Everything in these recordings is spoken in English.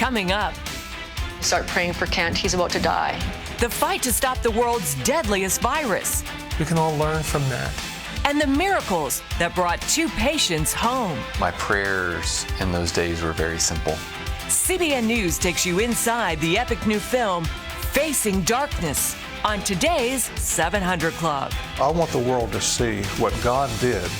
Coming up. Start praying for Kent. He's about to die. The fight to stop the world's deadliest virus. We can all learn from that. And the miracles that brought 2 patients home. My prayers in those days were very simple. CBN News takes you inside the epic new film, Facing Darkness, on today's 700 Club. I want the world to see what God did.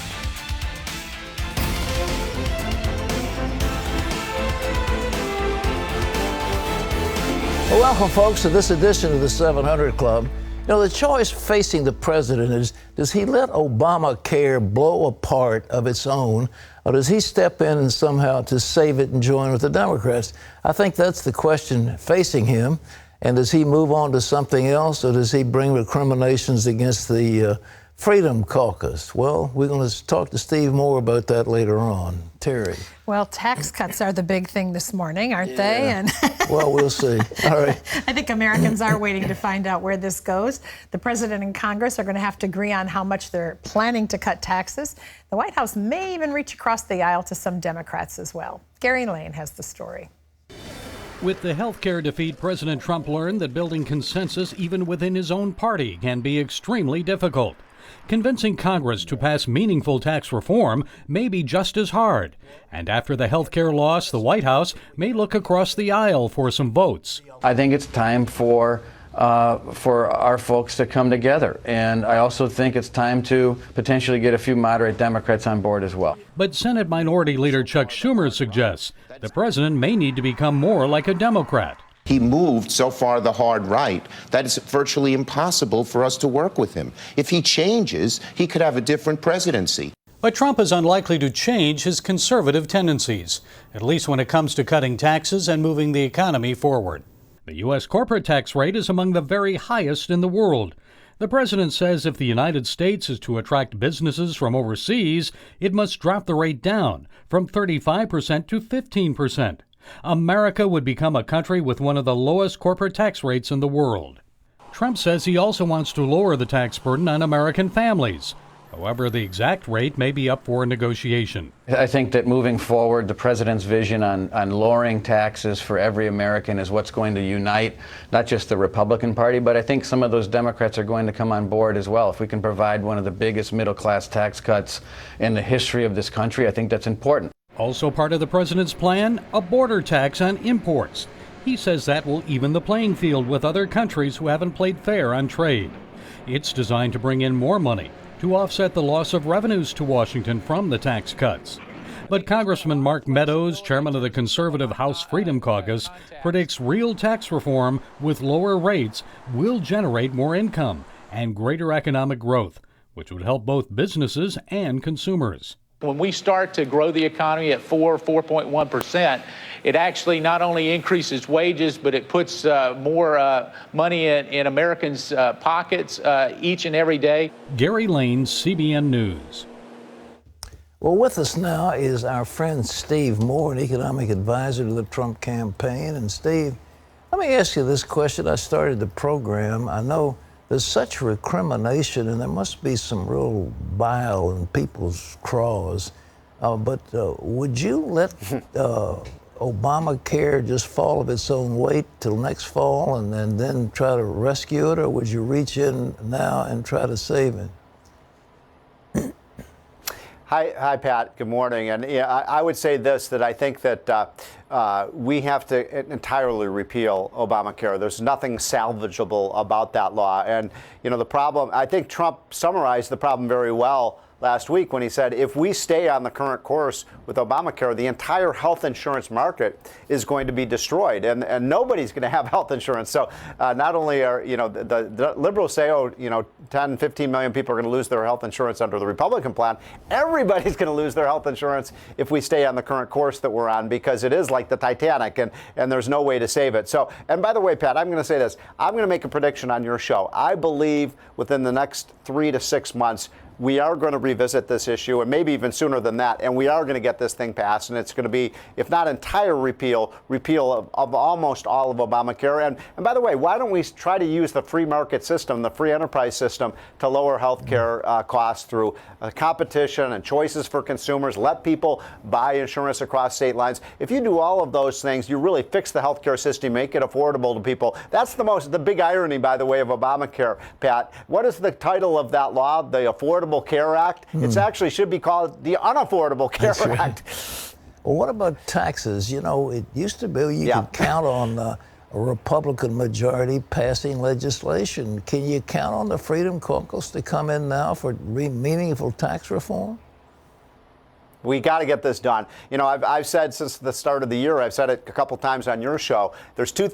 Well, welcome, folks, to this edition of the 700 Club. You know, the choice facing the president is, does he let Obamacare blow apart of its own, or does he step in and somehow to save it and join with the Democrats? I think that's the question facing him. And does he move on to something else, or does he bring recriminations against the Freedom Caucus? Well, we're going to talk to Steve Moore about that later on. Terry. Well, tax cuts are the big thing this morning, aren't they? And well, we'll see. All right. I think Americans are waiting to find out where this goes. The president and Congress are going to have to agree on how much they're planning to cut taxes. The White House may even reach across the aisle to some Democrats as well. Gary Lane has the story. With the healthcare defeat, President Trump learned that building consensus even within his own party can be extremely difficult. Convincing Congress to pass meaningful tax reform may be just as hard. And after the healthcare loss, the White House may look across the aisle for some votes. I think it's time for our folks to come together. And I also think it's time to potentially get a few moderate Democrats on board as well. But Senate Minority Leader Chuck Schumer suggests the president may need to become more like a Democrat. He moved so far the hard right that it's virtually impossible for us to work with him. If he changes, he could have a different presidency. But Trump is unlikely to change his conservative tendencies, at least when it comes to cutting taxes and moving the economy forward. The U.S. corporate tax rate is among the very highest in the world. The president says if the United States is to attract businesses from overseas, it must drop the rate down from 35% to 15%. America would become a country with one of the lowest corporate tax rates in the world. Trump says he also wants to lower the tax burden on American families. However, the exact rate may be up for negotiation. I think that moving forward, the president's vision on lowering taxes for every American is what's going to unite not just the Republican Party, but I think some of those Democrats are going to come on board as well. If we can provide one of the biggest middle-class tax cuts in the history of this country, I think that's important. Also part of the president's plan, a border tax on imports. He says that will even the playing field with other countries who haven't played fair on trade. It's designed to bring in more money to offset the loss of revenues to Washington from the tax cuts. But Congressman Mark Meadows, chairman of the conservative House Freedom Caucus, predicts real tax reform with lower rates will generate more income and greater economic growth, which would help both businesses and consumers. When we start to grow the economy at 4.1%, it actually not only increases wages, but it puts more money in Americans' pockets each and every day. Gary Lane, CBN News. Well, with us now is our friend Steve Moore, an economic advisor to the Trump campaign. And Steve, let me ask you this question. I started the program. I know there's such recrimination, and there must be some real bile in people's craws. But would you let Obamacare just fall of its own weight till next fall and then try to rescue it, or would you reach in now and try to save it? Hi, Pat. Good morning. And yeah, I would say this, that I think that we have to entirely repeal Obamacare. There's nothing salvageable about that law. And, you know, the problem, I think Trump summarized the problem very well last week when he said, if we stay on the current course with Obamacare, the entire health insurance market is going to be destroyed, and nobody's going to have health insurance. So not only are, you know, the liberals say, 10, 15 million people are going to lose their health insurance under the Republican plan. Everybody's going to lose their health insurance if we stay on the current course that we're on, because it is like the Titanic, and there's no way to save it. So, and by the way, Pat, I'm going to say this. I'm going to make a prediction on your show. I believe within the next 3 to 6 months, we are going to revisit this issue, and maybe even sooner than that, and we are going to get this thing passed, and it's going to be, if not entire repeal of almost all of Obamacare. And by the way, why don't we try to use the free market system, the free enterprise system, to lower health care costs through competition and choices for consumers, let people buy insurance across state lines. If you do all of those things, you really fix the health care system, make it affordable to people. That's the big irony, by the way, of Obamacare, Pat. What is the title of that law? The Affordable Care Act? It actually should be called the Unaffordable Care Act. Well, what about taxes? You know, it used to be you could count on a Republican majority passing legislation. Can you count on the Freedom Caucus to come in now for meaningful tax reform? We got to get this done. You know, I've said since the start of the year, I've said it a couple times on your show, there's two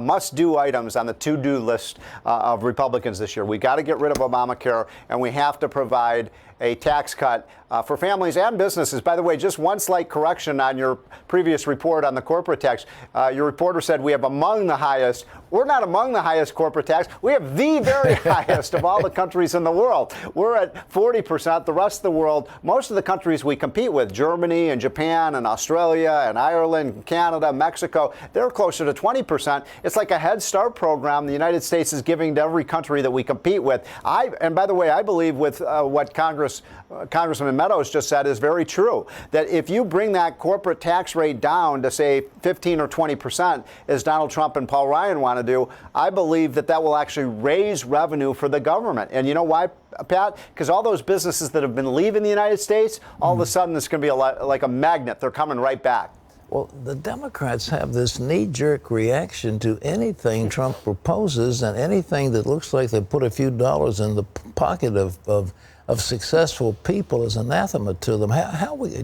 must-do items on the to-do list of Republicans this year. We got to get rid of Obamacare, and we have to provide a tax cut for families and businesses. By the way, just one slight correction on your previous report on the corporate tax. Your reporter said we have among the highest. We're not among the highest corporate tax. We have the very highest of all the countries in the world. We're at 40%. The rest of the world, most of the countries we compete with, Germany and Japan and Australia and Ireland, Canada, Mexico, they're closer to 20%. It's like a Head Start program the United States is giving to every country that we compete with. And by the way, I believe with what Congressman Meadows just said is very true, that if you bring that corporate tax rate down to, say, 15 or 20%, as Donald Trump and Paul Ryan want to do, I believe that will actually raise revenue for the government. And you know why, Pat? Because all those businesses that have been leaving the United States, all of a sudden it's going to be like a magnet. They're coming right back. Well, the Democrats have this knee-jerk reaction to anything Trump proposes, and anything that looks like they put a few dollars in the pocket of successful people is anathema to them.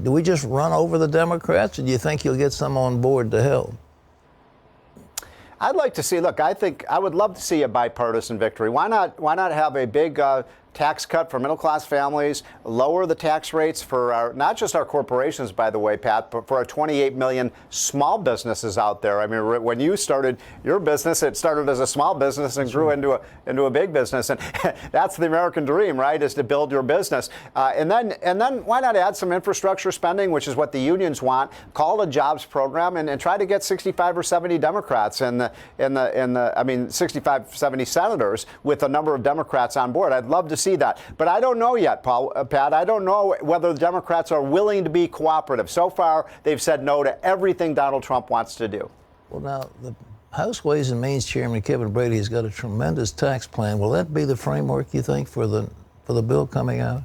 Do we just run over the Democrats, or do you think you'll get some on board to help? I'd like to see, look, I would love to see a bipartisan victory. Why not have a big tax cut for middle-class families, lower the tax rates for not just our corporations, by the way, Pat, but for our 28 million small businesses out there. I mean, when you started your business, it started as a small business and grew into a big business. And that's the American dream, right, is to build your business. And then why not add some infrastructure spending, which is what the unions want, call a jobs program, and try to get 65 or 70 Democrats I mean, 65, 70 senators with a number of Democrats on board. I'd love to see that. But I don't know yet, Pat. I don't know whether the Democrats are willing to be cooperative. So far, they've said no to everything Donald Trump wants to do. Well, now, the House Ways and Means Chairman Kevin Brady has got a tremendous tax plan. Will that be the framework, you think, for the bill coming out?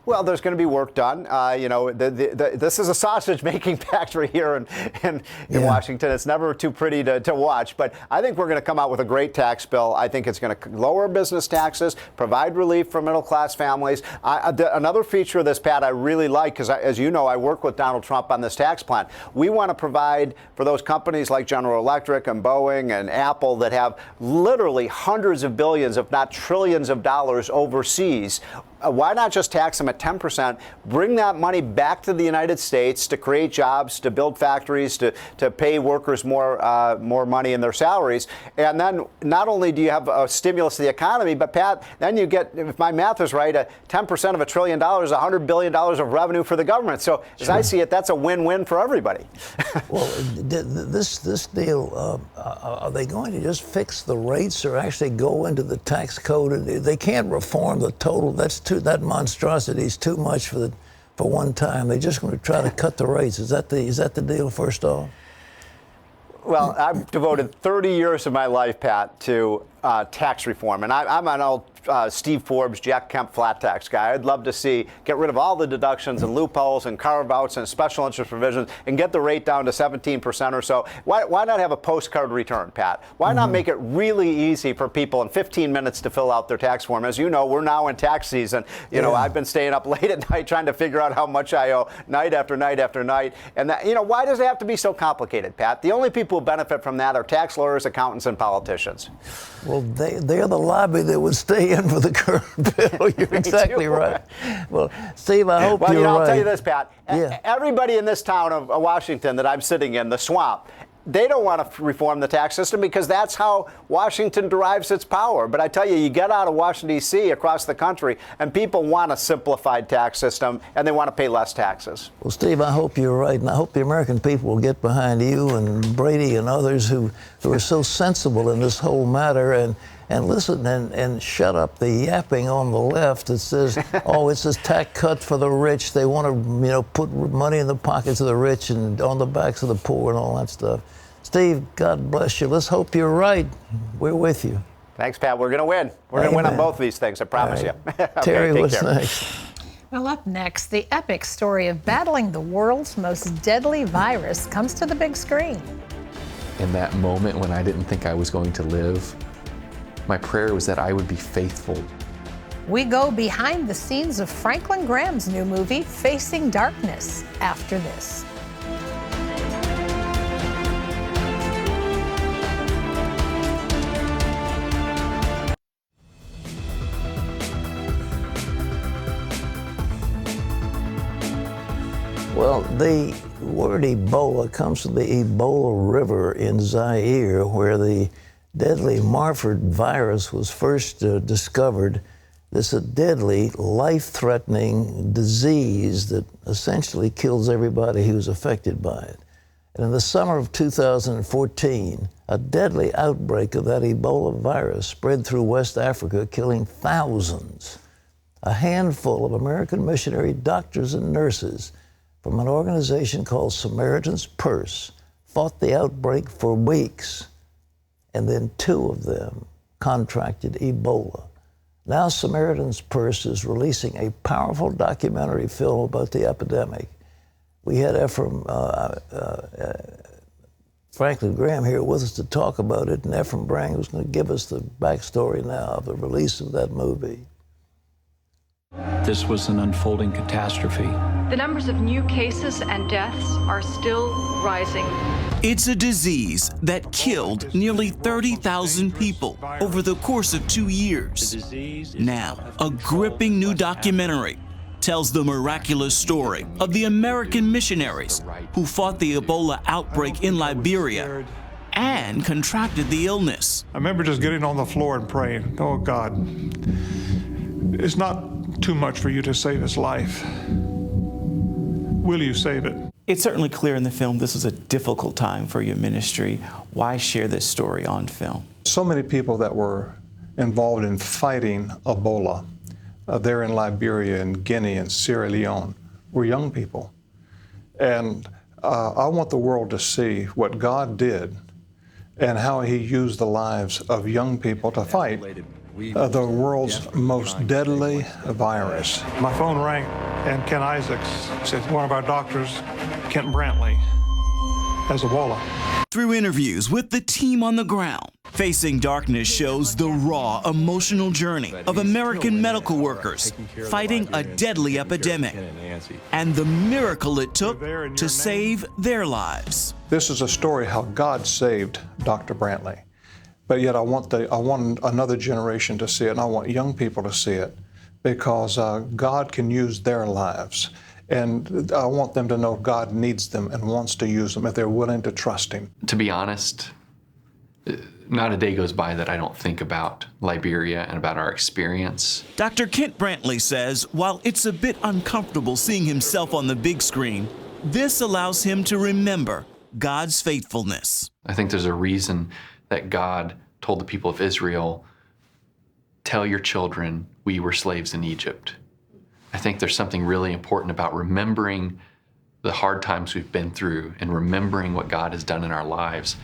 Well, there's going to be work done. You know, this is a sausage-making factory here in Washington. It's never too pretty to watch. But I think we're going to come out with a great tax bill. I think it's going to lower business taxes, provide relief for middle-class families. Another feature of this, Pat, I really like, because as you know, I work with Donald Trump on this tax plan. We want to provide for those companies like General Electric and Boeing and Apple that have literally hundreds of billions, if not trillions of dollars overseas. Why not just tax them at 10%, bring that money back to the United States to create jobs, to build factories, to pay workers more money in their salaries. And then not only do you have a stimulus to the economy, but Pat, then you get, if my math is right, 10% of $1 trillion, $100 billion of revenue for the government. So as I see it, that's a win-win for everybody. Well, this deal, are they going to just fix the rates or actually go into the tax code? They can't reform the total. That monstrosity is too much for one time. They're just going to try to cut the rates. Is that the deal, first off? Well, I've devoted 30 years of my life, Pat, to tax reform. And I'm an old Steve Forbes, Jack Kemp flat tax guy. I'd love to get rid of all the deductions and loopholes and carve-outs and special interest provisions and get the rate down to 17% or so. Why not have a postcard return, Pat? Why not make it really easy for people in 15 minutes to fill out their tax form? As you know, we're now in tax season. You know, I've been staying up late at night trying to figure out how much I owe night after night after night. And that, you know, why does it have to be so complicated, Pat? The only people who benefit from that are tax lawyers, accountants, and politicians. Well, they're the lobby that would stay in for the current bill. You're exactly right. Well, Steve, I hope you're right. I'll tell you this, Pat. Everybody in this town of Washington that I'm sitting in, the swamp, They don't want to reform the tax system because that's how Washington derives its power. But I tell you, you get out of Washington, D.C., across the country, and people want a simplified tax system, and they want to pay less taxes. Well, Steve, I hope you're right, and I hope the American people will get behind you and Brady and others who are so sensible in this whole matter and listen and shut up the yapping on the left that says, oh, it's this tax cut for the rich. They want to, put money in the pockets of the rich and on the backs of the poor and all that stuff. Steve, God bless you. Let's hope you're right. We're with you. Thanks, Pat. We're going to win. We're going to win on both of these things, I promise you. Okay, Terry, what's next? Well, up next, the epic story of battling the world's most deadly virus comes to the big screen. In that moment when I didn't think I was going to live, my prayer was that I would be faithful. We go behind the scenes of Franklin Graham's new movie, Facing Darkness, after this. Well, the word Ebola comes from the Ebola River in Zaire, where the deadly Marfrig virus was first discovered. This is a deadly, life-threatening disease that essentially kills everybody who's affected by it. And in the summer of 2014, a deadly outbreak of that Ebola virus spread through West Africa, killing thousands. A handful of American missionary doctors and nurses from an organization called Samaritan's Purse fought the outbreak for weeks, and then 2 of them contracted Ebola. Now Samaritan's Purse is releasing a powerful documentary film about the epidemic. We had Franklin Graham here with us to talk about it, and Ephraim Brang was going to give us the backstory now of the release of that movie. This was an unfolding catastrophe. The numbers of new cases and deaths are still rising. It's a disease that killed nearly 30,000 people over the course of 2 years. Now, a gripping new documentary tells the miraculous story of the American missionaries who fought the Ebola outbreak in Liberia and contracted the illness. I remember just getting on the floor and praying, oh God, it's not too much for you to save his life. Will you save it? It's certainly clear in the film this was a difficult time for your ministry. Why share this story on film? So many people that were involved in fighting Ebola there in Liberia and Guinea and Sierra Leone were young people. And I want the world to see what God did and how he used the lives of young people to fight the world's most deadly virus. My phone rang, and Ken Isaacs said one of our doctors, Kent Brantley, has Ebola. Through interviews with the team on the ground, Facing Darkness shows the raw, emotional journey of American medical workers fighting a deadly epidemic and the miracle it took to save their lives. This is a story how God saved Dr. Brantley. But yet I want another generation to see it, and I want young people to see it, because God can use their lives. And I want them to know God needs them and wants to use them if they're willing to trust him. To be honest, not a day goes by that I don't think about Liberia and about our experience. Dr. Kent Brantley says while it's a bit uncomfortable seeing himself on the big screen, this allows him to remember God's faithfulness. I think there's a reason that God told the people of Israel, tell your children we were slaves in Egypt. I think there's something really important about remembering the hard times we've been through and remembering what God has done in our lives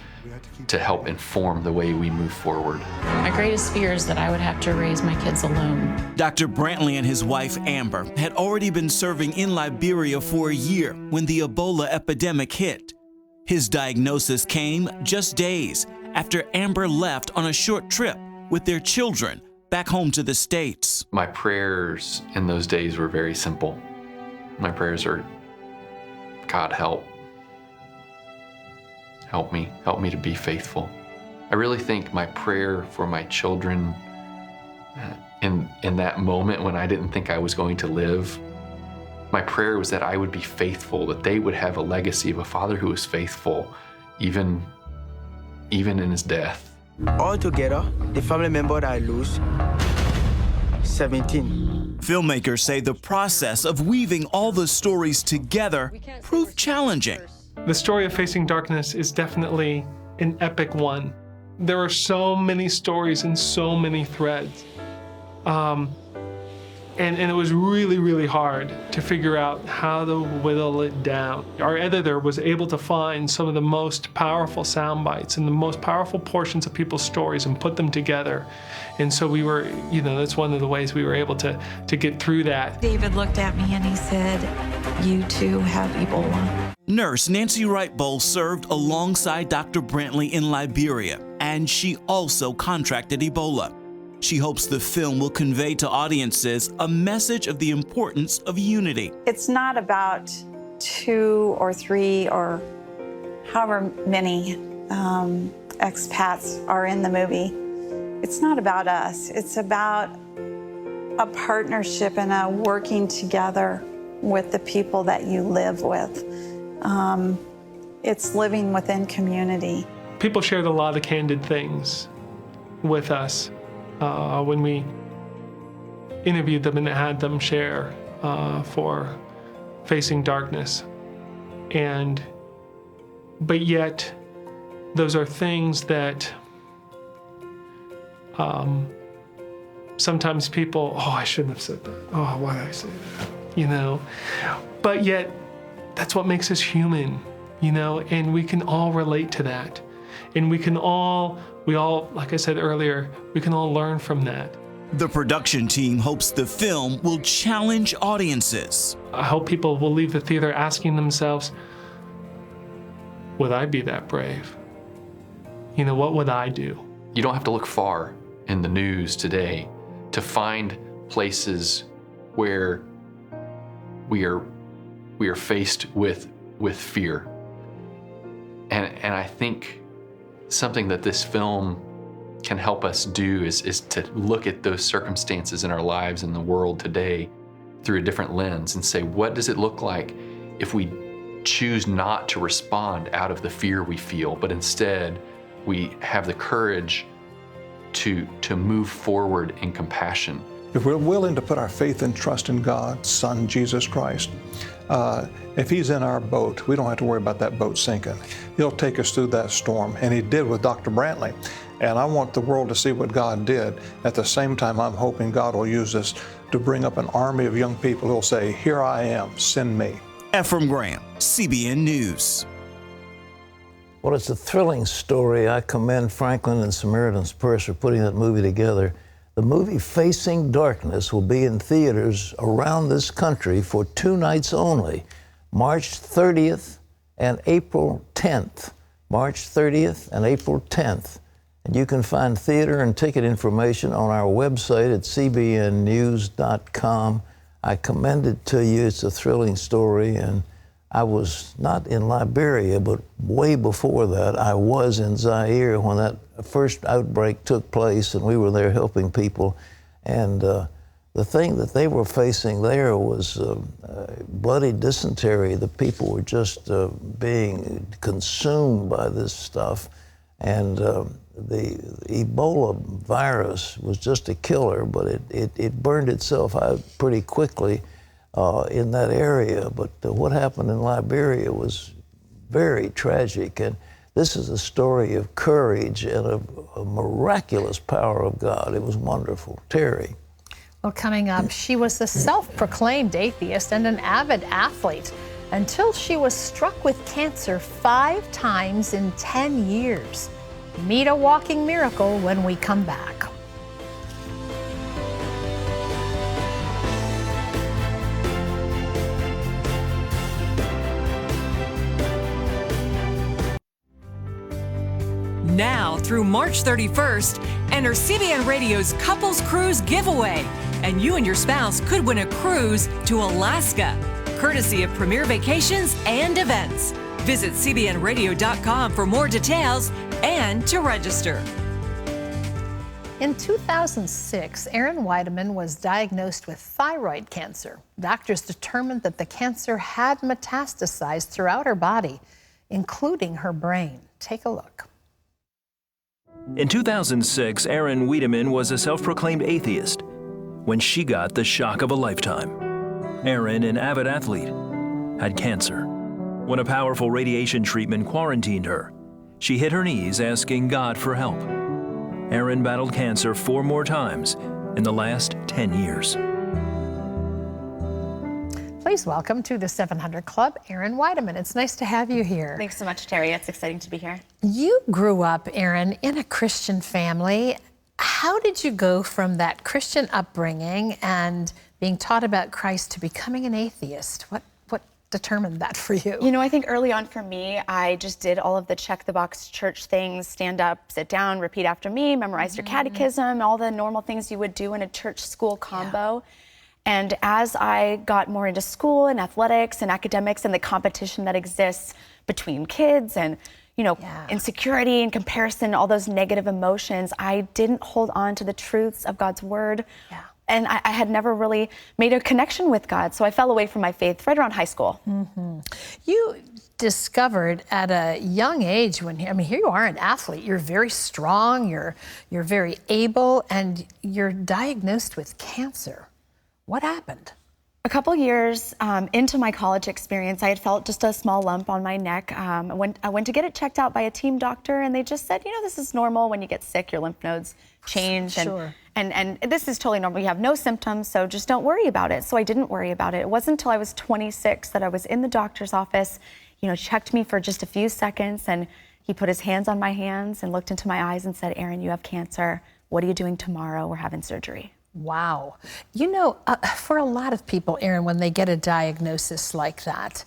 to help inform the way we move forward. My greatest fear is that I would have to raise my kids alone. Dr. Brantley and his wife Amber had already been serving in Liberia for a year when the Ebola epidemic hit. His diagnosis came just days after Amber left on a short trip with their children back home to the States. My prayers in those days were very simple. My prayers are, God, help me to be faithful. I really think my prayer for my children in that moment when I didn't think I was going to live, my prayer was that I would be faithful, that they would have a legacy of a father who was faithful even in his death. Altogether, the family member that I lose, 17. Filmmakers say the process of weaving all the stories together proved challenging. The story of Facing Darkness is definitely an epic one. There are so many stories and so many threads. And it was really, really hard to figure out how to whittle it down. Our editor was able to find some of the most powerful sound bites and the most powerful portions of people's stories and put them together. And so we were, that's one of the ways we were able to get through that. David looked at me and he said, "You too have Ebola." Nurse Nancy Wright Bowles served alongside Dr. Brantley in Liberia, and she also contracted Ebola. She hopes the film will convey to audiences a message of the importance of unity. It's not about 2 or 3 or however many expats are in the movie. It's not about us. It's about a partnership and a working together with the people that you live with. It's living within community. People shared a lot of candid things with us when we interviewed them and had them share for Facing Darkness. But yet, those are things that sometimes people, I shouldn't have said that. Why did I say that? But yet, that's what makes us human, and we can all relate to that. And we all, like I said earlier, we can all learn from that. The production team hopes the film will challenge audiences. I hope people will leave the theater asking themselves, would I be that brave? What would I do? You don't have to look far in the news today to find places where we are faced with fear. And I think something that this film can help us do is to look at those circumstances in our lives in the world today through a different lens and say, what does it look like if we choose not to respond out of the fear we feel, but instead we have the courage to move forward in compassion. If we're willing to put our faith and trust in God's Son, Jesus Christ, if He's in our boat, we don't have to worry about that boat sinking. He'll take us through that storm, and He did with Dr. Brantley. And I want the world to see what God did. At the same time, I'm hoping God will use this to bring up an army of young people who'll say, "Here I am, send me." Ephraim Graham, CBN News. Well, it's a thrilling story. I commend Franklin and Samaritan's Purse for putting that movie together. The movie Facing Darkness will be in theaters around this country for 2 nights only, March 30th and April 10th. March 30th and April 10th. And you can find theater and ticket information on our website at cbnnews.com. I commend it to you. It's a thrilling story, and I was not in Liberia, but way before that, I was in Zaire when that first outbreak took place, and we were there helping people. And the thing that they were facing there was bloody dysentery. The people were just being consumed by this stuff. And the Ebola virus was just a killer, but it burned itself out pretty quickly in that area. But what happened in Liberia was very tragic. And this is a story of courage and of a miraculous power of God. It was wonderful. Terry. Well, coming up, she was a self-proclaimed atheist and an avid athlete until she was struck with cancer 5 times in 10 years. Meet a walking miracle when we come back. Now through March 31st, enter CBN Radio's Couples Cruise Giveaway, and you and your spouse could win a cruise to Alaska, courtesy of Premier Vacations and Events. Visit cbnradio.com for more details and to register. In 2006, Erin Weideman was diagnosed with thyroid cancer. Doctors determined that the cancer had metastasized throughout her body, including her brain. Take a look. In 2006, Erin Wiedemann was a self-proclaimed atheist when she got the shock of a lifetime. Erin, an avid athlete, had cancer. When a powerful radiation treatment quarantined her, she hit her knees asking God for help. Erin battled cancer 4 more times in the last 10 years. Please welcome to the 700 Club, Erin Wiedemann. It's nice to have you here. Thanks so much, Terry. It's exciting to be here. You grew up, Erin, in a Christian family. How did you go from that Christian upbringing and being taught about Christ to becoming an atheist? What determined that for you? You know, I think early on for me, I just did all of the check the box church things, stand up, sit down, repeat after me, memorize your catechism, all the normal things you would do in a church school combo. Yeah. And as I got more into school and athletics and academics and the competition that exists between kids and, you know, insecurity and comparison, all those negative emotions, I didn't hold on to the truths of God's word. Yeah. And I had never really made a connection with God. So I fell away from my faith right around high school. Mm-hmm. You discovered at a young age here you are an athlete. You're very strong, you're very able, and you're diagnosed with cancer. What happened? A couple years into my college experience, I had felt just a small lump on my neck. I went to get it checked out by a team doctor, and they just said, you know, this is normal. When you get sick, your lymph nodes change. Sure. And this is totally normal. You have no symptoms, so just don't worry about it. So I didn't worry about it. It wasn't until I was 26 that I was in the doctor's office, you know, checked me for just a few seconds, and he put his hands on my hands and looked into my eyes and said, Erin, you have cancer. What are you doing tomorrow? We're having surgery. Wow. You know, for a lot of people, Erin, when they get a diagnosis like that,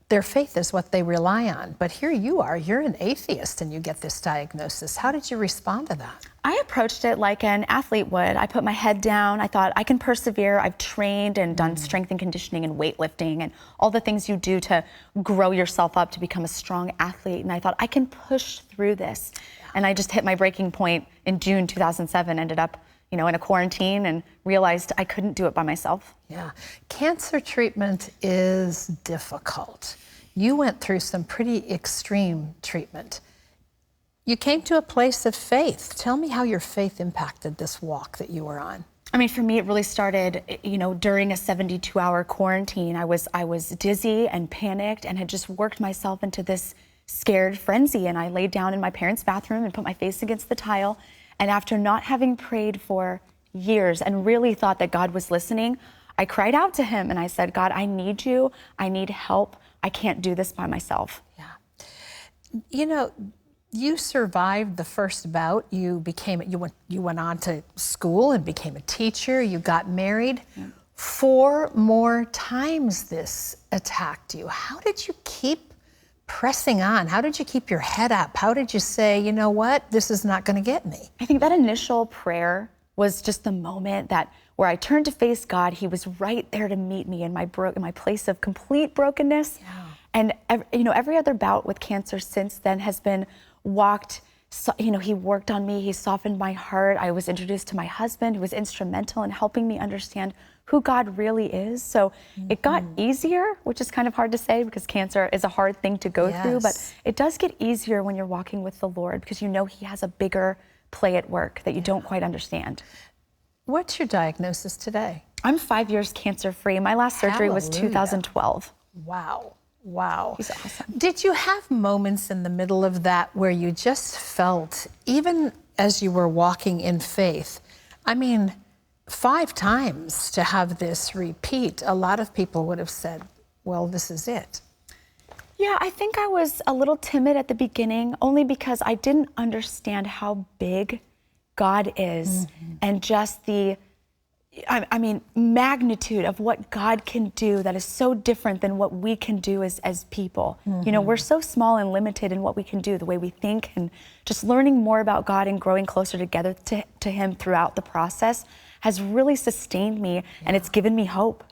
their faith is what they rely on. But here you are, you're an atheist and you get this diagnosis. How did you respond to that? I approached it like an athlete would. I put my head down. I thought, I can persevere. I've trained and done strength and conditioning and weightlifting and all the things you do to grow yourself up to become a strong athlete. And I thought, I can push through this. And I just hit my breaking point in June 2007, ended up, you know, in a quarantine and realized I couldn't do it by myself. Yeah. Cancer treatment is difficult. You went through some pretty extreme treatment. You came to a place of faith. Tell me how your faith impacted this walk that you were on. I mean, for me, it really started, you know, during a 72-hour quarantine. I was dizzy and panicked and had just worked myself into this scared frenzy. And I laid down in my parents' bathroom and put my face against the tile. And after not having prayed for years and really thought that God was listening, I cried out to him and I said, God, I need you. I need help. I can't do this by myself. Yeah. You know, you survived the first bout. You went on to school and became a teacher. You got married. Yeah. 4 more times this attacked you. How did you keep pressing on? How did you keep your head up? How did you say, you know what, this is not going to get me? I think that initial prayer was just the moment where I turned to face God. He was right there to meet me in my place of complete brokenness. Yeah. And every other bout with cancer since then has been walked. You know, he worked on me. He softened my heart. I was introduced to my husband, who was instrumental in helping me understand who God really is. So it got easier, which is kind of hard to say because cancer is a hard thing to go through, but it does get easier when you're walking with the Lord because you know he has a bigger play at work that you don't quite understand. What's your diagnosis today? I'm 5 years cancer-free. My last surgery was 2012. Wow. Wow. He's awesome. Did you have moments in the middle of that where you just felt, even as you were walking in faith, I mean, 5 times to have this repeat, a lot of people would have said, well, this is it. Yeah, I think I was a little timid at the beginning, only because I didn't understand how big God is and just the magnitude of what God can do that is so different than what we can do as people. You know, we're so small and limited in what we can do, the way we think, and just learning more about God and growing closer together to him throughout the process has really sustained me, and it's given me hope.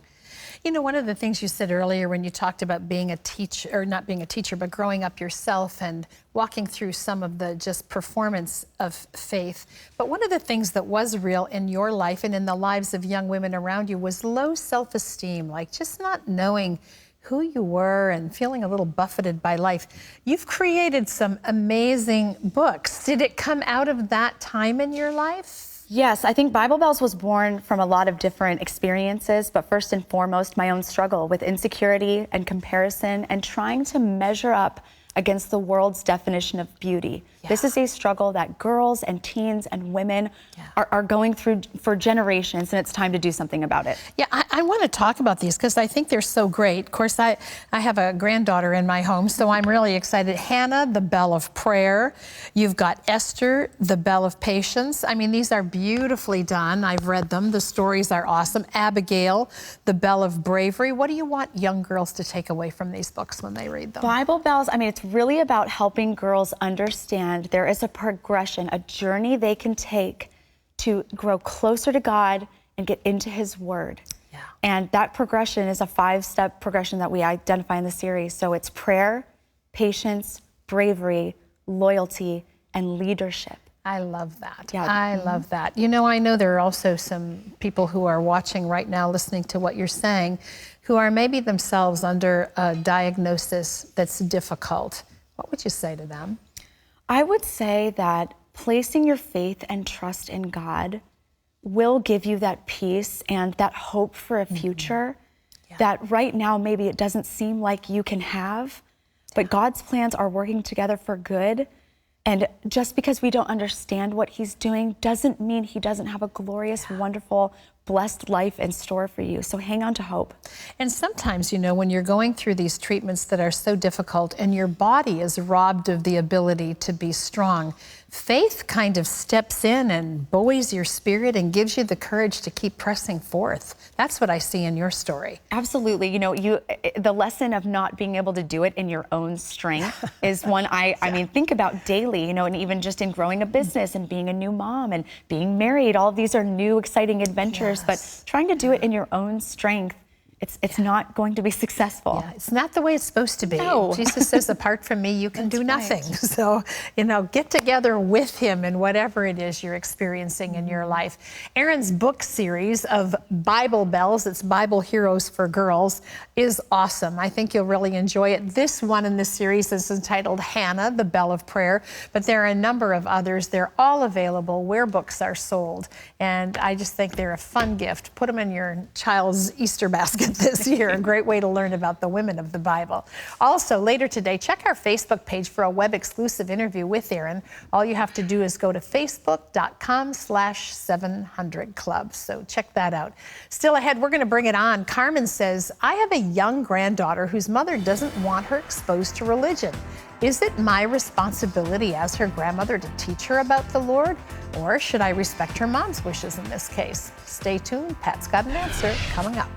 You know, one of the things you said earlier when you talked about being a teacher, or not being a teacher, but growing up yourself and walking through some of the just performance of faith. But one of the things that was real in your life and in the lives of young women around you was low self-esteem, like just not knowing who you were and feeling a little buffeted by life, you've created some amazing books. Did it come out of that time in your life? Yes, I think Bible Bells was born from a lot of different experiences, but first and foremost, my own struggle with insecurity and comparison and trying to measure up against the world's definition of beauty. Yeah. This is a struggle that girls and teens and women are going through for generations, and it's time to do something about it. Yeah, I want to talk about these because I think they're so great. Of course, I have a granddaughter in my home, so I'm really excited. Hannah, the Bell of Prayer. You've got Esther, the Bell of Patience. I mean, these are beautifully done. I've read them. The stories are awesome. Abigail, the Bell of Bravery. What do you want young girls to take away from these books when they read them? Bible Bells, I mean, it's really about helping girls understand there is a progression, a journey they can take to grow closer to God and get into His Word. Yeah. And that progression is a 5-step progression that we identify in the series. So it's prayer, patience, bravery, loyalty, and leadership. I love that. Yeah. I love that. You know, I know there are also some people who are watching right now, listening to what you're saying, who are maybe themselves under a diagnosis that's difficult. What would you say to them? I would say that placing your faith and trust in God will give you that peace and that hope for a future that right now maybe it doesn't seem like you can have, but God's plans are working together for good. And just because we don't understand what He's doing doesn't mean He doesn't have a glorious, wonderful, blessed life in store for you. So hang on to hope. And sometimes, you know, when you're going through these treatments that are so difficult and your body is robbed of the ability to be strong, faith kind of steps in and buoys your spirit and gives you the courage to keep pressing forth. That's what I see in your story. Absolutely. You know, the lesson of not being able to do it in your own strength is one I mean, think about daily, you know, and even just in growing a business and being a new mom and being married. All of these are new, exciting adventures, but trying to do it in your own strength, it's not going to be successful. Yeah, it's not the way it's supposed to be. No. Jesus says, apart from me, you can do nothing. Right. So, you know, get together with Him in whatever it is you're experiencing in your life. Erin's book series of Bible Bells, it's Bible Heroes for Girls, is awesome. I think you'll really enjoy it. This one in this series is entitled Hannah, the Bell of Prayer, but there are a number of others. They're all available where books are sold, and I just think they're a fun gift. Put them in your child's Easter basket this year. A great way to learn about the women of the Bible. Also, later today, check our Facebook page for a web-exclusive interview with Erin. All you have to do is go to facebook.com/700club. So check that out. Still ahead, we're going to bring it on. Carmen says, I have a young granddaughter whose mother doesn't want her exposed to religion. Is it my responsibility as her grandmother to teach her about the Lord? Or should I respect her mom's wishes in this case? Stay tuned. Pat's got an answer coming up.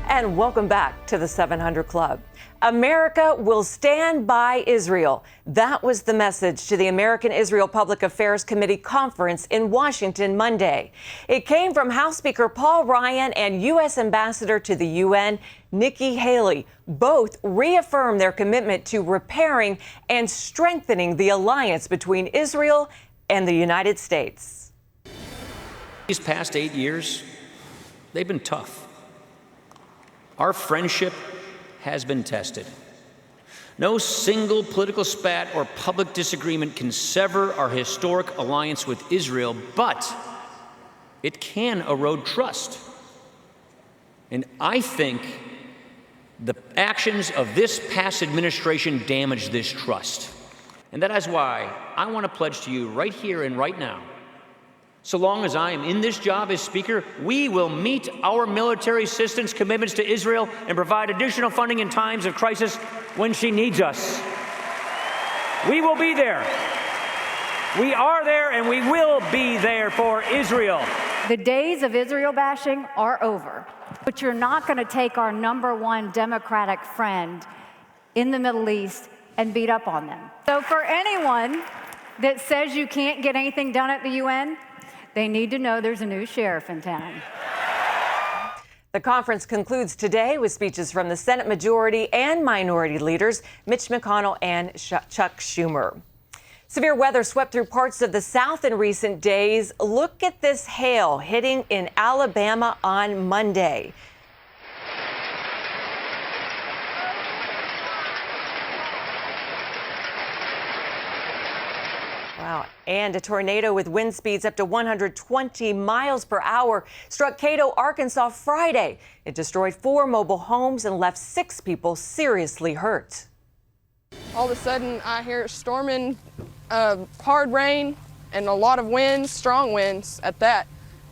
And welcome back to the 700 Club. America will stand by Israel. That was the message to the American Israel Public Affairs Committee conference in Washington Monday. It came from House Speaker Paul Ryan and U.S. Ambassador to the UN, Nikki Haley. Both reaffirmed their commitment to repairing and strengthening the alliance between Israel and the United States. These past 8 years, they've been tough. Our friendship has been tested. No single political spat or public disagreement can sever our historic alliance with Israel, but it can erode trust. And I think the actions of this past administration damaged this trust. And that is why I want to pledge to you right here and right now, so long as I am in this job as Speaker, we will meet our military assistance commitments to Israel and provide additional funding in times of crisis when she needs us. We will be there. We are there and we will be there for Israel. The days of Israel bashing are over, but you're not going to take our #1 Democratic friend in the Middle East and beat up on them. So for anyone that says you can't get anything done at the UN, they need to know there's a new sheriff in town. The conference concludes today with speeches from the Senate majority and minority leaders, Mitch McConnell and Chuck Schumer. Severe weather swept through parts of the South in recent days. Look at this hail hitting in Alabama on Monday. Wow. And a tornado with wind speeds up to 120 miles per hour struck Cato, Arkansas Friday. It destroyed 4 mobile homes and left 6 people seriously hurt. All of a sudden, I hear storming, hard rain, and a lot of winds, strong winds at that.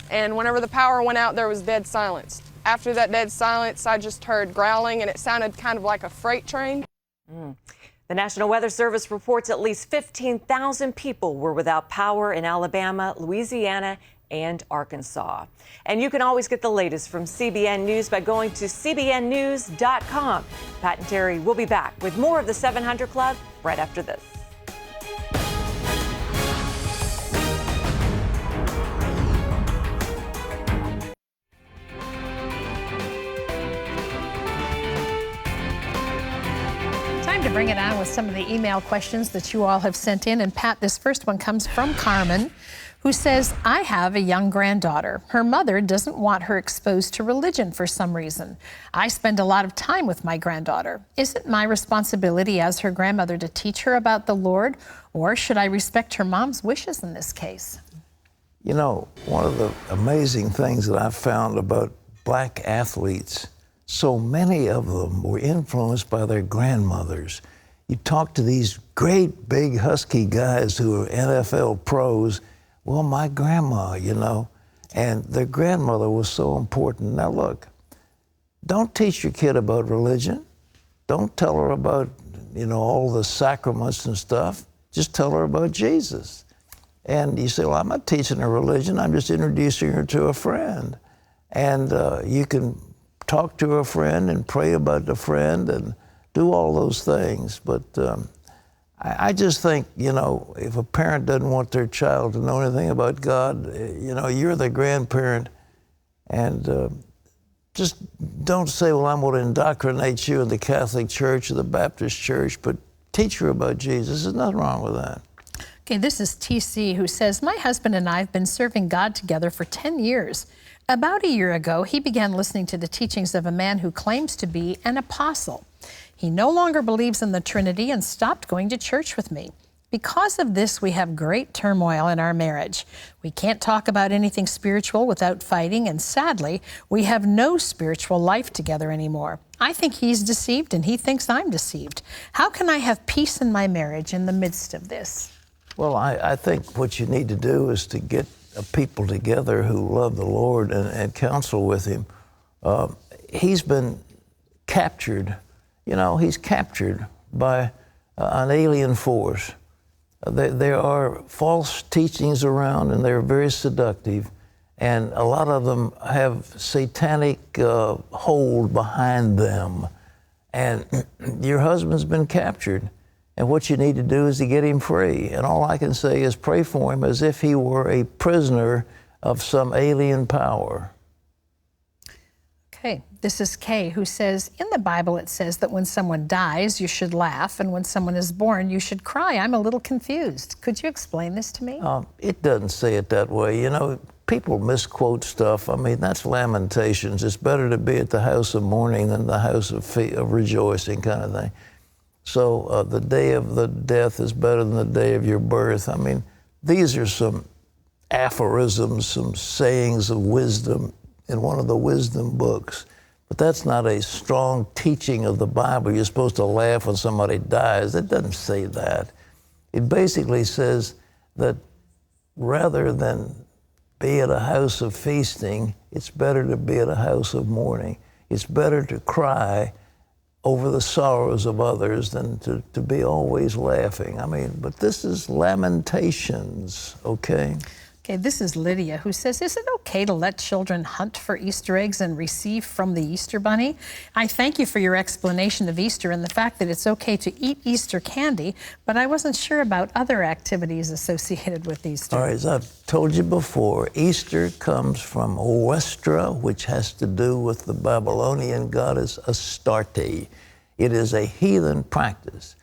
And whenever the power went out, there was dead silence. After that dead silence, I just heard growling, and it sounded kind of like a freight train. The National Weather Service reports at least 15,000 people were without power in Alabama, Louisiana, and Arkansas. And you can always get the latest from CBN News by going to cbnnews.com. Pat and Terry will be back with more of the 700 Club right after this. To bring it on with some of the email questions that you all have sent in. And Pat, this first one comes from Carmen, who says, I have a young granddaughter. Her mother doesn't want her exposed to religion for some reason. I spend a lot of time with my granddaughter. Is it my responsibility as her grandmother to teach her about the Lord, or should I respect her mom's wishes in this case? You know, one of the amazing things that I've found about black athletes, so many of them were influenced by their grandmothers. You talk to these great, big, husky guys who are NFL pros. Well, my grandma, you know, and their grandmother was so important. Now, look, don't teach your kid about religion. Don't tell her about, you know, all the sacraments and stuff. Just tell her about Jesus. And you say, well, I'm not teaching her religion. I'm just introducing her to a friend. And you can talk to a friend and pray about the friend and do all those things. But I just think, you know, if a parent doesn't want their child to know anything about God, you know, you're the grandparent. And just don't say, well, I'm going to indoctrinate you in the Catholic Church or the Baptist Church, but teach her about Jesus. There's nothing wrong with that. Okay, this is TC, who says, my husband and I have been serving God together for 10 years. About a year ago, he began listening to the teachings of a man who claims to be an apostle. He no longer believes in the Trinity and stopped going to church with me. Because of this, we have great turmoil in our marriage. We can't talk about anything spiritual without fighting, and sadly, we have no spiritual life together anymore. I think he's deceived, and he thinks I'm deceived. How can I have peace in my marriage in the midst of this? Well, I think what you need to do is to get people together who love the Lord and counsel with him. He's been captured, you know, he's captured by an alien force. There are false teachings around, and they're very seductive, and a lot of them have satanic hold behind them. And your husband's been captured. And what you need to do is to get him free. And all I can say is pray for him as if he were a prisoner of some alien power. Okay, this is Kay, who says, in the Bible it says that when someone dies, you should laugh, and when someone is born, you should cry. I'm a little confused. Could you explain this to me? It doesn't say it that way. You know, people misquote stuff. I mean, that's Lamentations. It's better to be at the house of mourning than the house of rejoicing, kind of thing. So the day of the death is better than the day of your birth. I mean, these are some aphorisms, some sayings of wisdom in one of the wisdom books. But that's not a strong teaching of the Bible. You're supposed to laugh when somebody dies. It doesn't say that. It basically says that rather than be at a house of feasting, it's better to be at a house of mourning. It's better to cry over the sorrows of others than to be always laughing. I mean, but this is Lamentations, okay? Okay, this is Lydia who says, is it okay to let children hunt for Easter eggs and receive from the Easter Bunny? I thank you for your explanation of Easter and the fact that it's okay to eat Easter candy, but I wasn't sure about other activities associated with Easter. All right, as I've told you before, Easter comes from Oestra, which has to do with the Babylonian goddess Astarte. It is a heathen practice.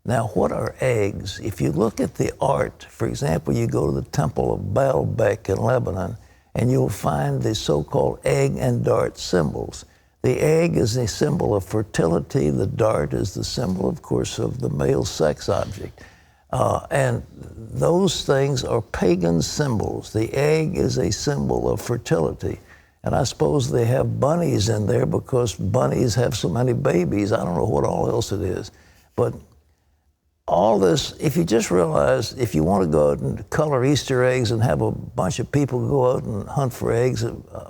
Now, what are eggs? If you look at the art, for example, you go to the Temple of Baalbek in Lebanon, and you'll find the so-called egg and dart symbols. The egg is a symbol of fertility. The dart is the symbol, of course, of the male sex object. And those things are pagan symbols. The egg is a symbol of fertility. And I suppose they have bunnies in there because bunnies have so many babies. I don't know what all else it is. But all this, if you just realize, if you want to go out and color Easter eggs and have a bunch of people go out and hunt for eggs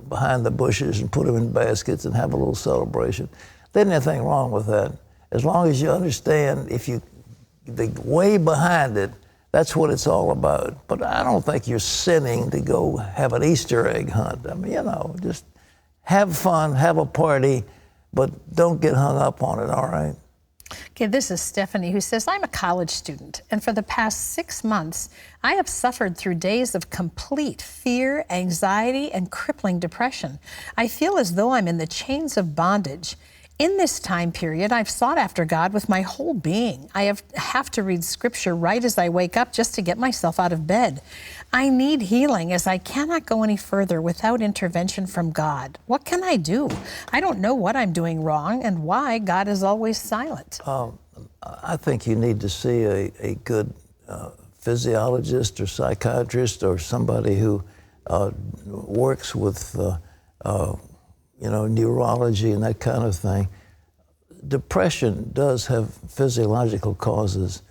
behind the bushes and put them in baskets and have a little celebration, there isn't anything wrong with that. As long as you understand, the way behind it, that's what it's all about. But I don't think you're sinning to go have an Easter egg hunt. I mean, just have fun, have a party, but don't get hung up on it, all right? Okay, this is Stephanie who says, I'm a college student, and for the past 6 months, I have suffered through days of complete fear, anxiety, and crippling depression. I feel as though I'm in the chains of bondage. In this time period, I've sought after God with my whole being. I have to read scripture right as I wake up just to get myself out of bed. I need healing as I cannot go any further without intervention from God. What can I do? I don't know what I'm doing wrong and why God is always silent. I think you need to see a good physiologist or psychiatrist or somebody who works with neurology and that kind of thing. Depression does have physiological causes,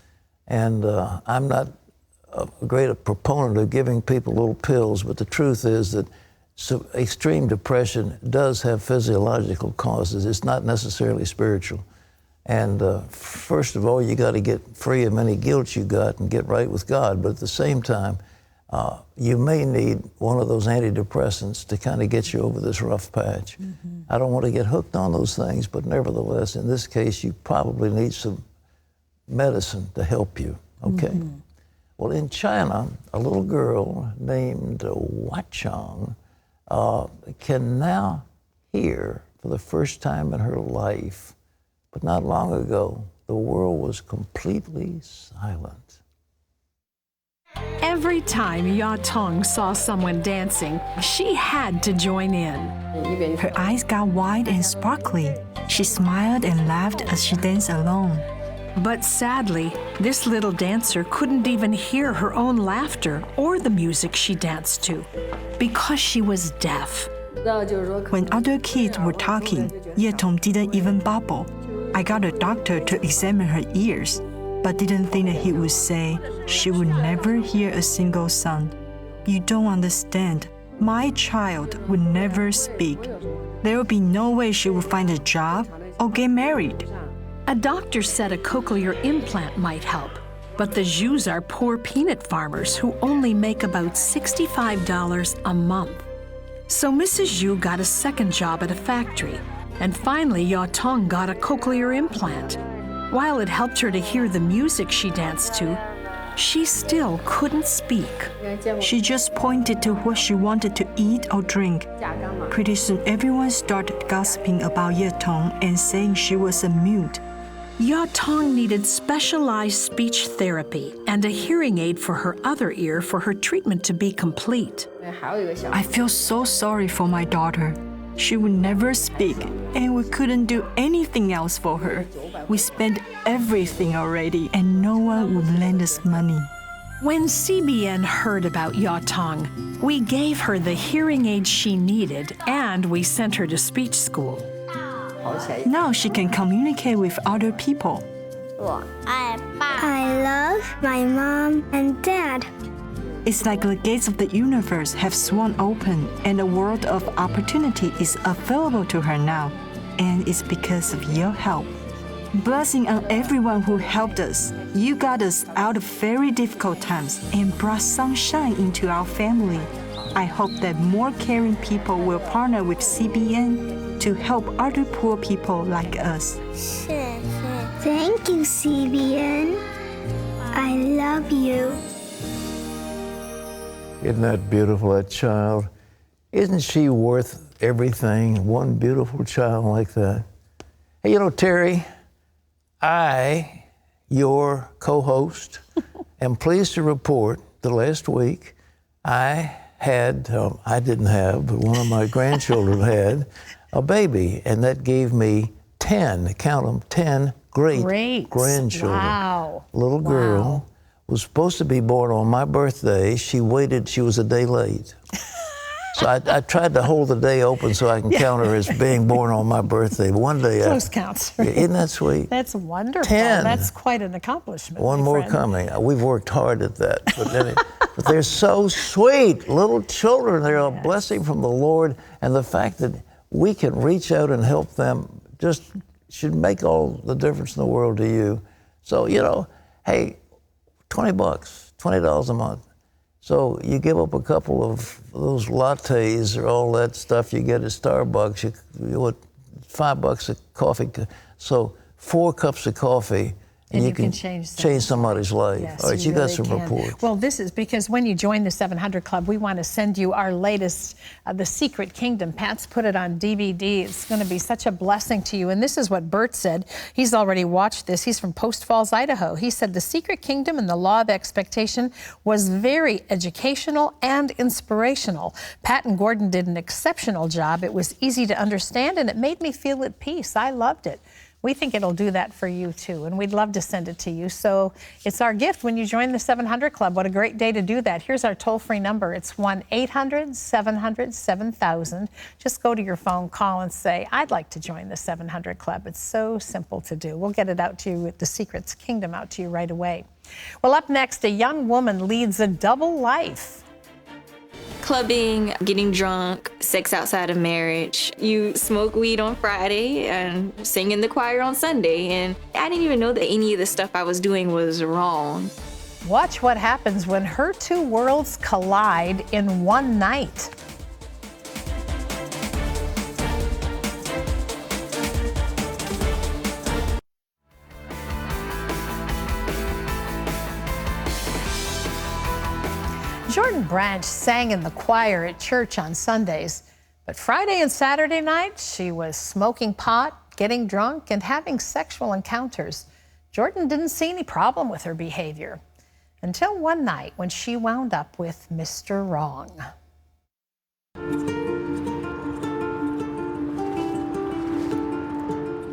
and I'm not a great proponent of giving people little pills, but the truth is that extreme depression does have physiological causes. It's not necessarily spiritual. And first of all, you got to get free of any guilt you got and get right with God. But at the same time, you may need one of those antidepressants to kind of get you over this rough patch. Mm-hmm. I don't want to get hooked on those things, but nevertheless, in this case, you probably need some medicine to help you, okay? Mm-hmm. Well, in China, a little girl named Wachang can now hear for the first time in her life, but not long ago, the world was completely silent. Every time Yatong saw someone dancing, she had to join in. Her eyes got wide and sparkly. She smiled and laughed as she danced alone. But sadly, this little dancer couldn't even hear her own laughter or the music she danced to because she was deaf. When other kids were talking, Yatong didn't even babble. I got a doctor to examine her ears, but didn't think that he would say she would never hear a single sound. You don't understand. My child would never speak. There would be no way she would find a job or get married. A doctor said a cochlear implant might help, but the Zhus are poor peanut farmers who only make about $65 a month. So Mrs. Zhu got a second job at a factory, and finally Yatong got a cochlear implant. While it helped her to hear the music she danced to, she still couldn't speak. She just pointed to what she wanted to eat or drink. Pretty soon everyone started gossiping about Yatong and saying she was a mute. Yatong needed specialized speech therapy and a hearing aid for her other ear for her treatment to be complete. I feel so sorry for my daughter. She would never speak, and we couldn't do anything else for her. We spent everything already, and no one would lend us money. When CBN heard about Yatong, we gave her the hearing aid she needed, and we sent her to speech school. Now she can communicate with other people. I love my mom and dad. It's like the gates of the universe have swung open and a world of opportunity is available to her now. And it's because of your help. Blessing on everyone who helped us. You got us out of very difficult times and brought sunshine into our family. I hope that more caring people will partner with CBN to help other poor people like us. Thank you, CBN. I love you. Isn't that beautiful, that child? Isn't she worth everything? One beautiful child like that. Hey, you know, Terry, I, your co-host, am pleased to report that last week I didn't have, but one of my grandchildren had a baby, and that gave me 10, count them, 10 great grandchildren. Wow. Little girl was supposed to be born on my birthday. She waited, she was a day late. So I tried to hold the day open so I can count her as being born on my birthday. But one day, close counts. Right? Isn't that sweet? That's wonderful. 10. That's quite an accomplishment. One more coming. We've worked hard at that. But they're so sweet, little children. They're a blessing from the Lord. And the fact that we can reach out and help them just should make all the difference in the world to you. So, you know, hey, $20, $20 a month. So you give up a couple of those lattes or all that stuff you get at Starbucks, you what, $5 a coffee. So 4 cups of coffee, and you can change somebody's life. Yes, all right, you got really some can. reports. Well, this is because when you join the 700 Club, we want to send you our latest, The Secret Kingdom. Pat's put it on DVD. It's going to be such a blessing to you. And this is what Bert said. He's already watched this. He's from Post Falls, Idaho. He said, The Secret Kingdom and the Law of Expectation was very educational and inspirational. Pat and Gordon did an exceptional job. It was easy to understand, and it made me feel at peace. I loved it. We think it'll do that for you, too, and we'd love to send it to you. So it's our gift when you join the 700 Club. What a great day to do that. Here's our toll-free number. It's 1-800-700-7000. Just go to your phone, call, and say, I'd like to join the 700 Club. It's so simple to do. We'll get it out to you with The Secret Kingdom out to you right away. Well, up next, a young woman leads a double life. Clubbing, getting drunk, sex outside of marriage. You smoke weed on Friday and sing in the choir on Sunday. And I didn't even know that any of the stuff I was doing was wrong. Watch what happens when her two worlds collide in one night. Jordan Branch sang in the choir at church on Sundays, but Friday and Saturday night, she was smoking pot, getting drunk, and having sexual encounters. Jordan didn't see any problem with her behavior until one night when she wound up with Mr. Wrong.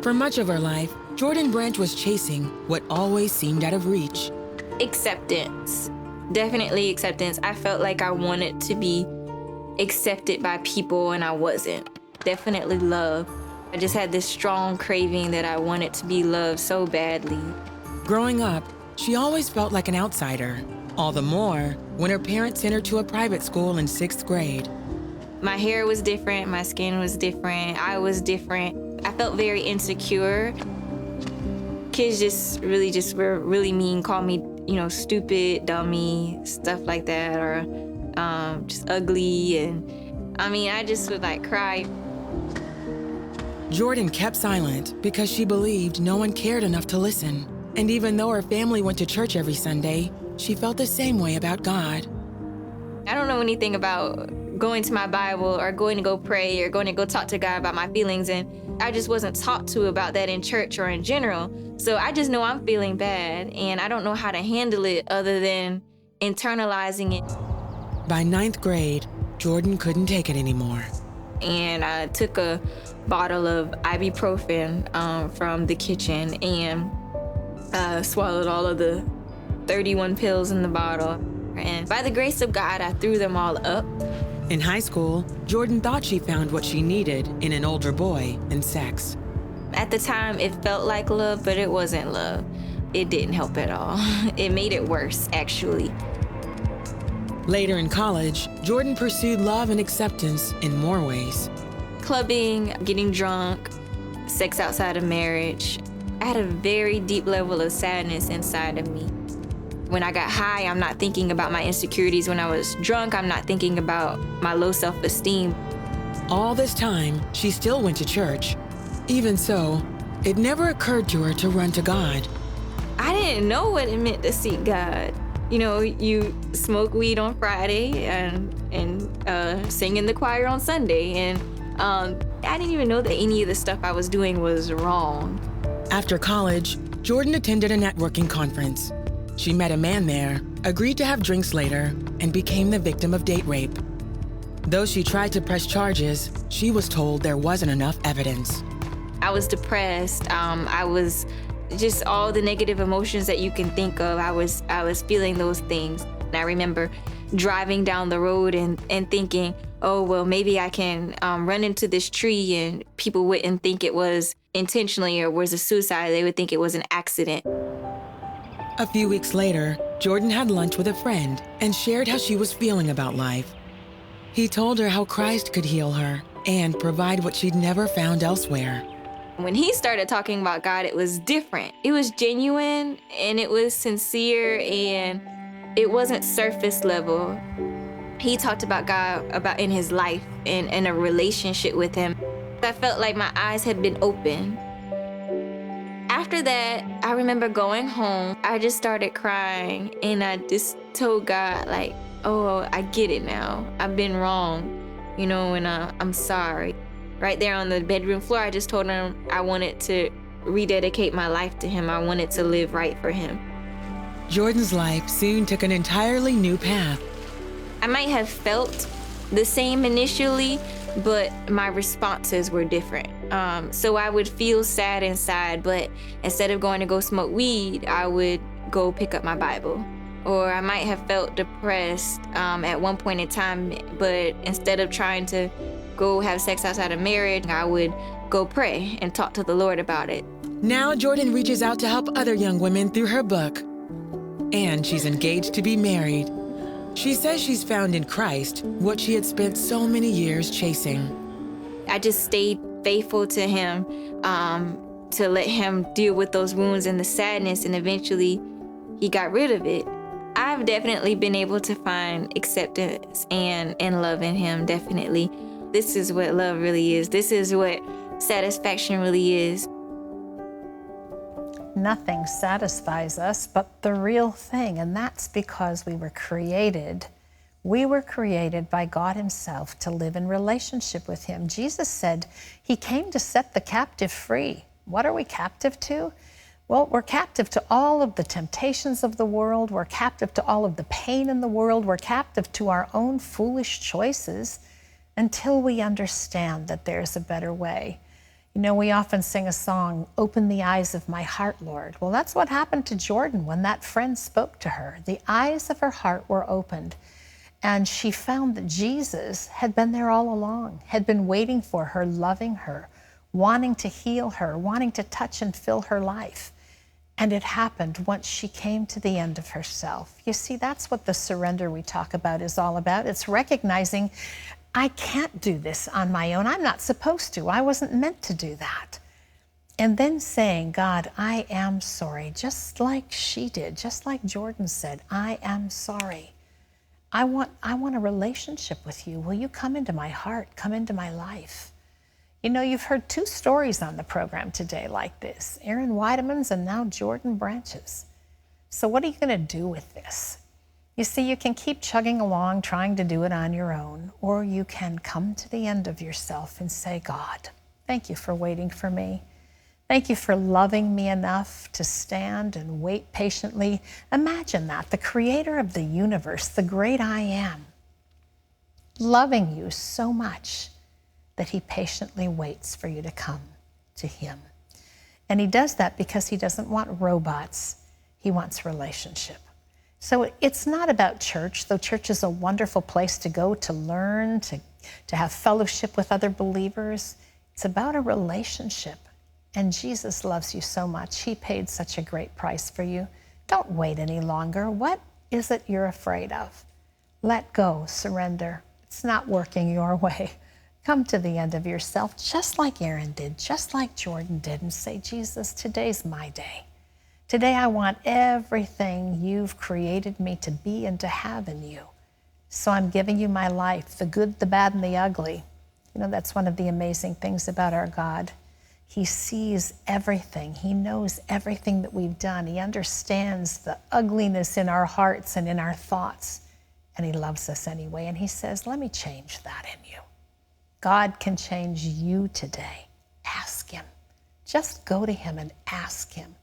For much of her life, Jordan Branch was chasing what always seemed out of reach. Acceptance. Definitely acceptance. I felt like I wanted to be accepted by people and I wasn't. Definitely love. I just had this strong craving that I wanted to be loved so badly. Growing up, she always felt like an outsider. All the more when her parents sent her to a private school in 6th grade. My hair was different, my skin was different, I was different. I felt very insecure. Kids were really mean, called me, stupid, dummy, stuff like that, or just ugly. And I just would cry. Jordan kept silent because she believed no one cared enough to listen. And even though her family went to church every Sunday, she felt the same way about God. I don't know anything about going to my Bible or going to go pray or going to go talk to God about my feelings, and I just wasn't taught to about that in church or in general. So I just know I'm feeling bad, and I don't know how to handle it other than internalizing it. By 9th grade, Jordan couldn't take it anymore. And I took a bottle of ibuprofen from the kitchen and swallowed all of the 31 pills in the bottle. And by the grace of God, I threw them all up. In high school, Jordan thought she found what she needed in an older boy and sex. At the time, it felt like love, but it wasn't love. It didn't help at all. It made it worse, actually. Later in college, Jordan pursued love and acceptance in more ways. Clubbing, getting drunk, sex outside of marriage. I had a very deep level of sadness inside of me. When I got high, I'm not thinking about my insecurities. When I was drunk, I'm not thinking about my low self-esteem. All this time, she still went to church. Even so, it never occurred to her to run to God. I didn't know what it meant to seek God. You know, you smoke weed on Friday and sing in the choir on Sunday. And I didn't even know that any of the stuff I was doing was wrong. After college, Jordan attended a networking conference. She met a man there, agreed to have drinks later, and became the victim of date rape. Though she tried to press charges, she was told there wasn't enough evidence. I was depressed. I was just all the negative emotions that you can think of. I was feeling those things. And I remember driving down the road and thinking, oh, well, maybe I can run into this tree and people wouldn't think it was intentionally or was a suicide. They would think it was an accident. A few weeks later, Jordan had lunch with a friend and shared how she was feeling about life. He told her how Christ could heal her and provide what she'd never found elsewhere. When he started talking about God, it was different. It was genuine and it was sincere and it wasn't surface level. He talked about God about in his life and a relationship with him. I felt like my eyes had been opened. After that, I remember going home. I just started crying and I just told God, like, oh, I get it now. I've been wrong, you know, and I'm sorry. Right there on the bedroom floor, I just told him I wanted to rededicate my life to him. I wanted to live right for him. Jordan's life soon took an entirely new path. I might have felt the same initially, but my responses were different. So I would feel sad inside, but instead of going to go smoke weed, I would go pick up my Bible. Or I might have felt depressed at one point in time, but instead of trying to go have sex outside of marriage, I would go pray and talk to the Lord about it. Now Jordan reaches out to help other young women through her book. And she's engaged to be married. She says she's found in Christ what she had spent so many years chasing. I just stayed faithful to him, to let him deal with those wounds and the sadness, and eventually he got rid of it. I've definitely been able to find acceptance and love in him, definitely. This is what love really is. This is what satisfaction really is. Nothing satisfies us but the real thing, and that's because we were created by God himself to live in relationship with him. Jesus said he came to set the captive free. What are we captive to? Well, we're captive to all of the temptations of the world. We're captive to all of the pain in the world. We're captive to our own foolish choices until we understand that there's a better way. You know, we often sing a song, "Open the eyes of my heart, Lord." Well, that's what happened to Jordan when that friend spoke to her. The eyes of her heart were opened, and she found that Jesus had been there all along, had been waiting for her, loving her, wanting to heal her, wanting to touch and fill her life. And it happened once she came to the end of herself. You see, that's what the surrender we talk about is all about. It's recognizing, I can't do this on my own. I'm not supposed to. I wasn't meant to do that. And then saying, God, I am sorry, just like she did, just like Jordan said, I am sorry. I want a relationship with you. Will you come into my heart, come into my life? You know, you've heard two stories on the program today like this, Aaron Weideman's and now Jordan Branch's. So what are you going to do with this? You see, you can keep chugging along trying to do it on your own, or you can come to the end of yourself and say, God, thank you for waiting for me. Thank you for loving me enough to stand and wait patiently. Imagine that, the creator of the universe, the great I am, loving you so much that he patiently waits for you to come to him. And he does that because he doesn't want robots. He wants relationship. So it's not about church, though church is a wonderful place to go to learn, to have fellowship with other believers. It's about a relationship. And Jesus loves you so much. He paid such a great price for you. Don't wait any longer. What is it you're afraid of? Let go, surrender. It's not working your way. Come to the end of yourself, just like Aaron did, just like Jordan did, and say, Jesus, today's my day. Today I want everything you've created me to be and to have in you. So I'm giving you my life, the good, the bad, and the ugly. You know, that's one of the amazing things about our God. He sees everything. He knows everything that we've done. He understands the ugliness in our hearts and in our thoughts. And he loves us anyway. And he says, let me change that in you. God can change you today. Ask him. Just go to him and ask him.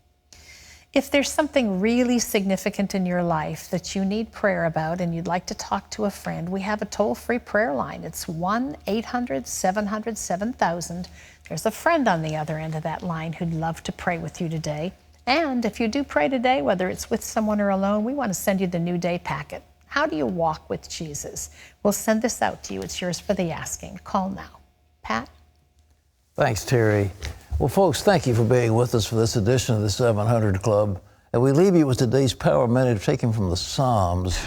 If there's something really significant in your life that you need prayer about and you'd like to talk to a friend, we have a toll-free prayer line. It's 1-800-700-7000. There's a friend on the other end of that line who'd love to pray with you today. And if you do pray today, whether it's with someone or alone, we want to send you the New Day packet. How do you walk with Jesus? We'll send this out to you. It's yours for the asking. Call now. Pat? Thanks, Terry. Well, folks, thank you for being with us for this edition of the 700 Club. And we leave you with today's Power Minute taken from the Psalms.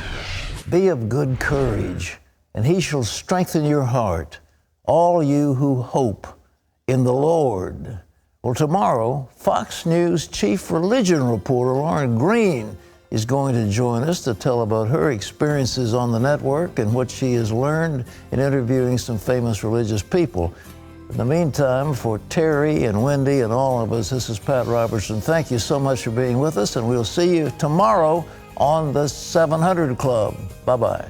Be of good courage, and he shall strengthen your heart, all you who hope in the Lord. Well, tomorrow, Fox News chief religion reporter Lauren Green is going to join us to tell about her experiences on the network and what she has learned in interviewing some famous religious people. In the meantime, for Terry and Wendy and all of us, this is Pat Robertson. Thank you so much for being with us, and we'll see you tomorrow on the 700 Club. Bye-bye.